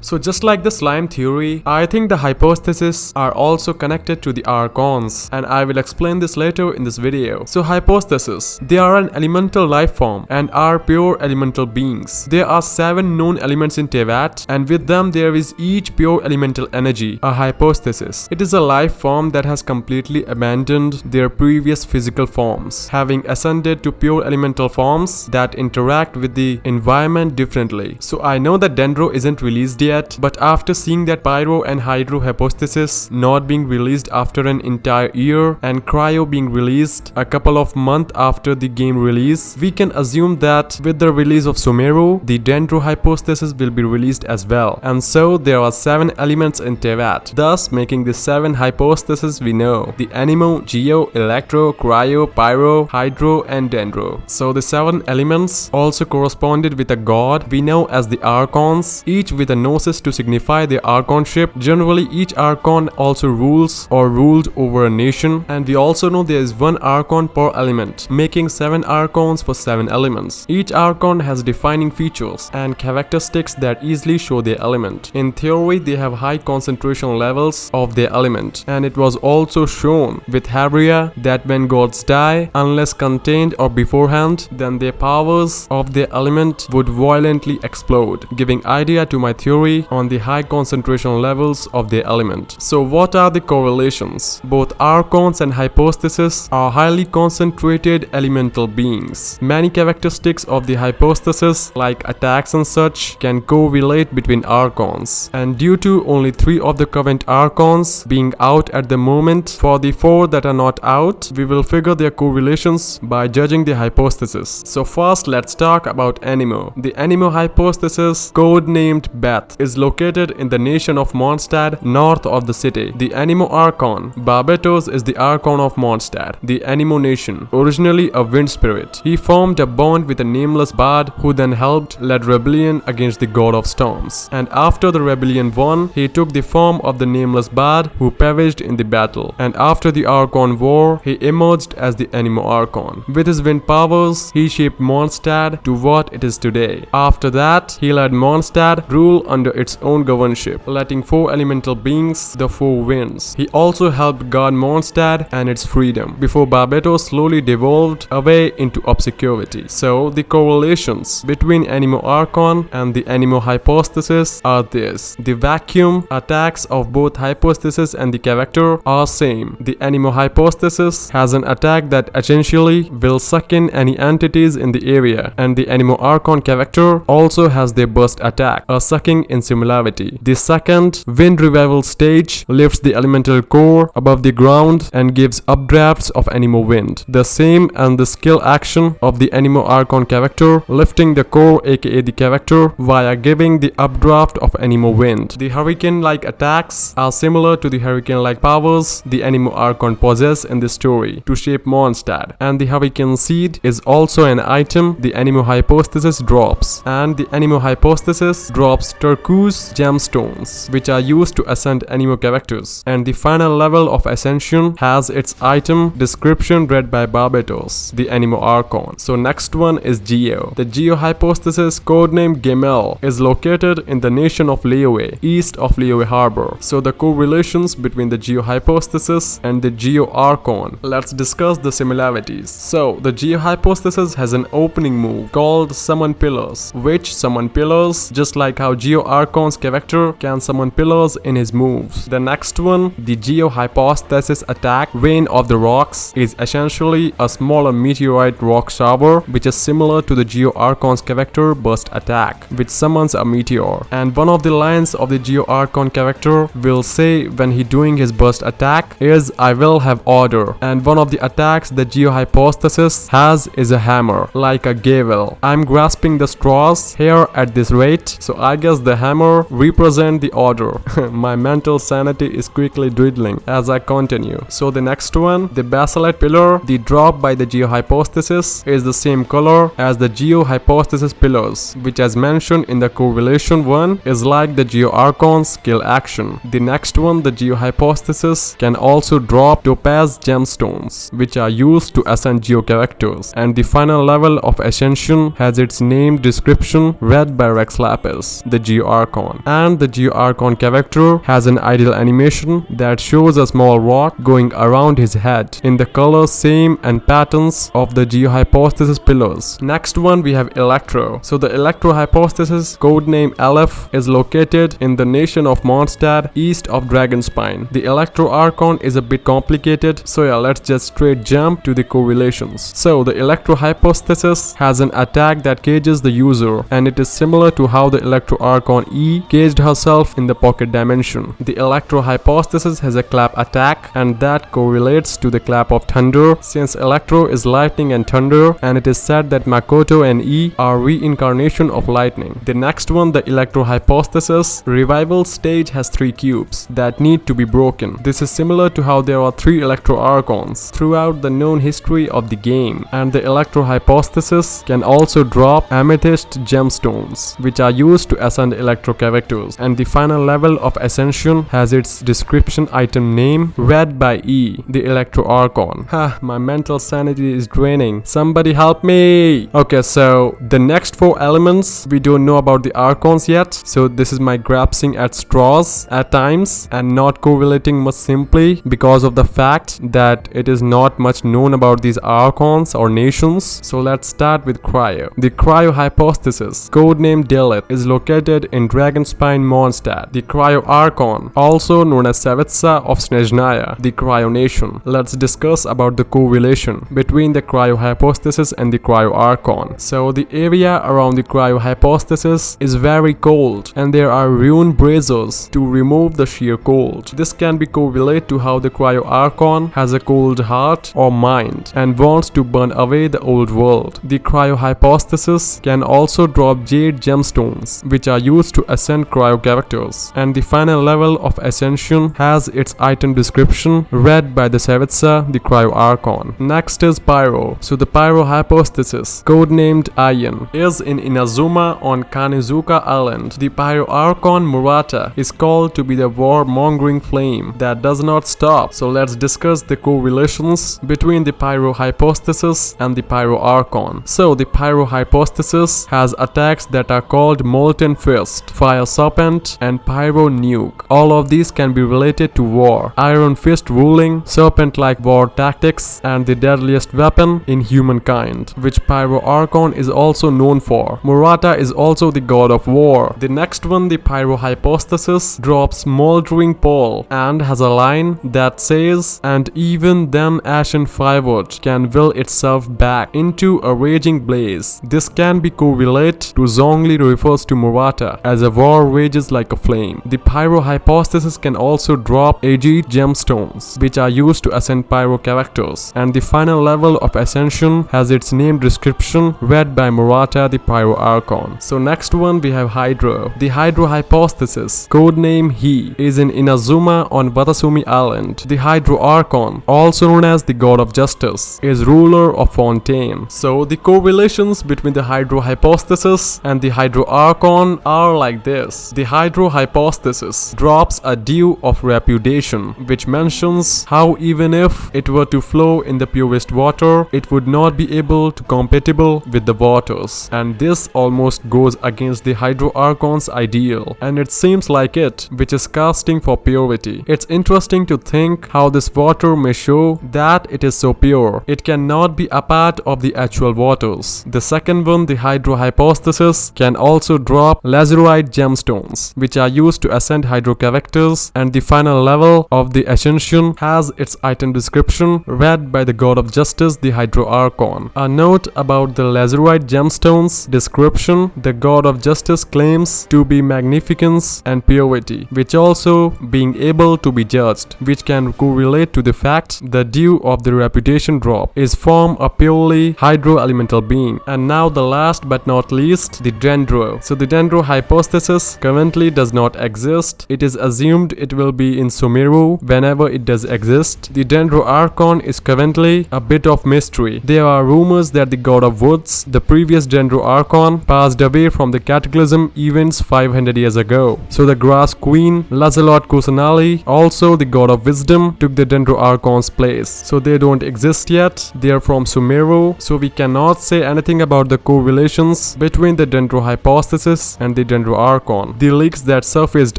So just like the slime theory, I think the hypostasis are also connected to the Archons, and I will explain this later in this video. So hypostasis, they are an elemental life form and are pure elemental beings. There are 7 known elements in Teyvat, and with them there is each pure elemental energy, a hypostasis. It is a life form that has completely abandoned their previous physical forms, having ascended to pure elemental forms that interact with the environment differently. So I know that Dendro isn't released yet, but after seeing that Pyro and Hydro Hypostasis not being released after an entire year and Cryo being released a couple of months after the game release, we can assume that with the release of Sumeru, the Dendro Hypostasis will be released as well. And so there are 7 elements in Teyvat, thus making the 7 hypostases we know: the Anemo, Geo, Electro, Cryo, Pyro, Hydro and Dendro. So the 7 elements also corresponded with a god we know as the Archons, each with a gnosis to signify their archonship. Generally each Archon also rules or ruled over a nation, and we also know there is 1 Archon per element, making 7 Archons for 7 elements. Each Archon has defining features and characteristics that easily show their element. In theory they have high concentration levels of their element, and it was also shown with Habria that when gods die, unless contained or beforehand, then their powers of their element would violently explode, giving idea to my theory on the high concentration levels of their element. So what are the correlations? Both Archons and hypostasis are highly concentrated elemental beings. Many characteristics of the hypostasis, like attacks and such, can correlate between Archons, and due to only 3 of the current Archons being out at the moment, for the 4 that are not out, we will figure their correlations by judging the hypostasis. So first let's talk about Anemo. The Anemo hypostasis, codenamed Beth, is located in the nation of Mondstadt, north of the city. The Anemo Archon, Barbatos, is the Archon of Mondstadt, the Anemo nation, originally a wind spirit. He formed a bond with a nameless bard who then helped lead rebellion against the god of storms, and after the rebellion won, he took the form of the nameless bard who perished in the battle, and after the Archon war, he emerged as the Anemo Archon. With his wind powers, he shaped Mondstadt to what it is today. After that, he let Mondstadt rule under its own governorship, letting 4 elemental beings the 4 winds. He also helped guard Mondstadt and its freedom, before Barbatos slowly devolved away into obscurity. So the correlations between Anemo Archon and the Anemo hypostasis are this: the vacuum attacks of both hypostasis and the character are same. The Anemo hypostasis has an attack that essentially will suck in any entities in the area, and the Anemo Archon character also has their burst attack, a sucking in similarity. The second wind revival stage lifts the elemental core above the ground and gives updrafts of Anemo wind. The same and the skill action of the Anemo Archon character, lifting the core aka the character via giving the updraft of Anemo wind. The hurricane-like attacks are similar to the hurricane-like powers the Anemo Archon possess in the story to shape Mondstadt, and the hurricane seed is also an item the Anemo hypostasis drops, and the Anemo hypostasis drops turquoise gemstones which are used to ascend Anemo characters, and the final level of ascension has its item description read by Barbatos, the Anemo Archon. So next one is Geo. The Geohypostasis, codenamed Gemel, is located in the nation of Liyue, east of Liyue Harbor. So the correlations between the Geohypostasis and the Geo Archon. Let's discuss the similarities. So the Geohypostasis has an opening move called Summon Pillars, which summon pillars just like how Geo Archon's character can summon pillars in his moves. The next one, the Geohypostasis attack, Rain of the Rocks, is essentially a smaller meteorite rock shower which is similar to the Geo Archon's character burst attack, which summons a meteor. And one of the lines of the Geo Archon character will say when he doing his burst attack is "I will have order," and one of the attacks that Geohypostasis has is a hammer, like a gavel. I'm grasping the straws here at this rate, so I guess the hammer represent the order. My mental sanity is quickly dwindling as I continue. So the next one, the basalite pillar, the drop by the Geohypostasis, is the same color as the Geohypostasis pillars, which as mentioned in the correlation one is like the Geo Archon's skill action. The next one, the Geohypostasis, can also drop topaz gemstones, which are used to ascend Geo characters, and the final level of ascension has its name description read by Rex Lapis, the Geo Archon. And the Geo Archon character has an ideal animation that shows a small rod going around his head in the colors same and patterns of the Geohypostasis pillars. Next one we have Electro. So the Electro Hypostasis, codename Aleph, is located in the nation of Mondstadt, east of Dragonspine. The Electro Archon is a bit complicated, so yeah, let's just straight jump to the correlations. So the Electro Hypostasis has an attack that cages the user, and it is similar to how the Electro Archon E caged herself in the pocket dimension. The Electro Hypostasis has a clap attack, and that correlates to the clap of thunder, since Electro is lightning and thunder, and it is said that Makoto and E are reincarnation of lightning. The next one, the Electro Hypostasis revival stage, has 3 cubes that need to be broken. This is similar to how there are 3 Electro Archons throughout the known history of the game, and the Electro Hypostasis can also drop amethyst gemstones, which are used to ascend Electro characters, and the final level of ascension has its description item name read by E, the Electro Archon. My mental sanity is draining. Somebody help me! Okay, so the next 4 elements, we don't know about the Archons yet, so this is my grasping at straws at times and not correlating much simply because of the fact that it is not much known about these Archons or nations. So let's start with Cryo. The Cryo Hypostasis, codename Delith, is located in Dragonspine Mondstadt. The Cryo Archon, also known as Savitsa of Snezhnaya, the Cryo Nation. Let's discuss about the correlation between the Cryo Hypostasis and the Cryo Archon. So the area around the Cryo Hypostasis is very cold, and there are rune braziers to remove the sheer cold. This can be correlated to how the Cryo Archon has a cold heart or mind and wants to burn away the old world. The Cryo Hypostasis can also drop jade gemstones, which are used to ascend cryo characters, and the final level of ascension has its item description read by the Savitsa, the Cryo Archon. Next is Pyro. So the Pyro Hypostasis, codenamed Ion, is in Inazuma on Kanizuka Island. The Pyro Archon Murata is called to be the war-mongering flame that does not stop. So let's discuss the correlations between the Pyro Hypostasis and the Pyro Archon. So the Pyro Hypostasis has attacks that are called Molten Fist, Fire Serpent, and Pyro Nuke. All of these can be related to war. Iron Fist ruling, serpent-like war tactics, and the deadliest weapon in humankind, which Pyro Archon is also known for. Murata is also the god of war. The next one, the Pyro Hypostasis, drops Smoldering Pole and has a line that says, "And even then ashen firewood can will itself back into a raging blaze." This can be correlated to Zhongli refers to Murata as a war rages like a flame. The Pyro Hypostasis can also drop Agite gemstones, which are used to ascend Pyro characters, and the final level of ascension has its name description read by Murata, the Pyro Archon. So next one we have Hydro. The Hydro Hypostasis, codename He, is in Inazuma on Watasumi Island. The Hydro Archon, also known as the God of Justice, is ruler of Fontaine. So the correlations between the Hydro Hypostasis and the Hydro Archon are like this. The Hydro Hypostasis drops a dew of reputation, which mentions how even if it were to flow in the purest water, it would not be able to compatible with the waters, and this almost goes against the Hydro Archon's ideal, and it seems like it, which is casting for purity. It's interesting to think how this water may show that it is so pure. It cannot be a part of the actual waters. The second one, the Hydro Hypostasis, can also drop lazurite gemstones, which are used to ascend Hydro characters, and the final level of the ascension has its item description read by the God of Justice, the Hydro Archon. A note about the lazurite gemstones description: the God of Justice claims to be magnificence and purity, which also being able to be judged, which can correlate to the fact the dew of the reputation drop is from a purely hydro elemental being. And now the last but not least, the Dendro. So the Dendro Hypostasis currently does not exist. It is assumed it will be in Sumeru whenever it does exist. The Dendro Archon is currently a bit of mystery. There are rumors that the God of Woods, the previous Dendro Archon, passed away from the Cataclysm events 500 years ago. So the Grass Queen, Lazalot Kusanali, also the God of Wisdom, took the Dendro Archon's place. So they don't exist yet. They are from Sumeru, so we cannot say anything about the correlations between the Dendro Hypostasis and the Dendro Dendro Archon. The leaks that surfaced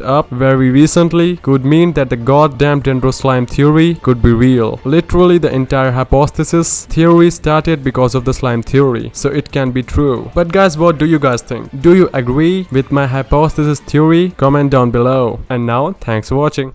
up very recently could mean that the goddamn Dendro slime theory could be real. Literally, the entire hypostasis theory started because of the slime theory, so it can be true. But guys, what do you guys think? Do you agree with my hypostasis theory? Comment down below. And now, thanks for watching.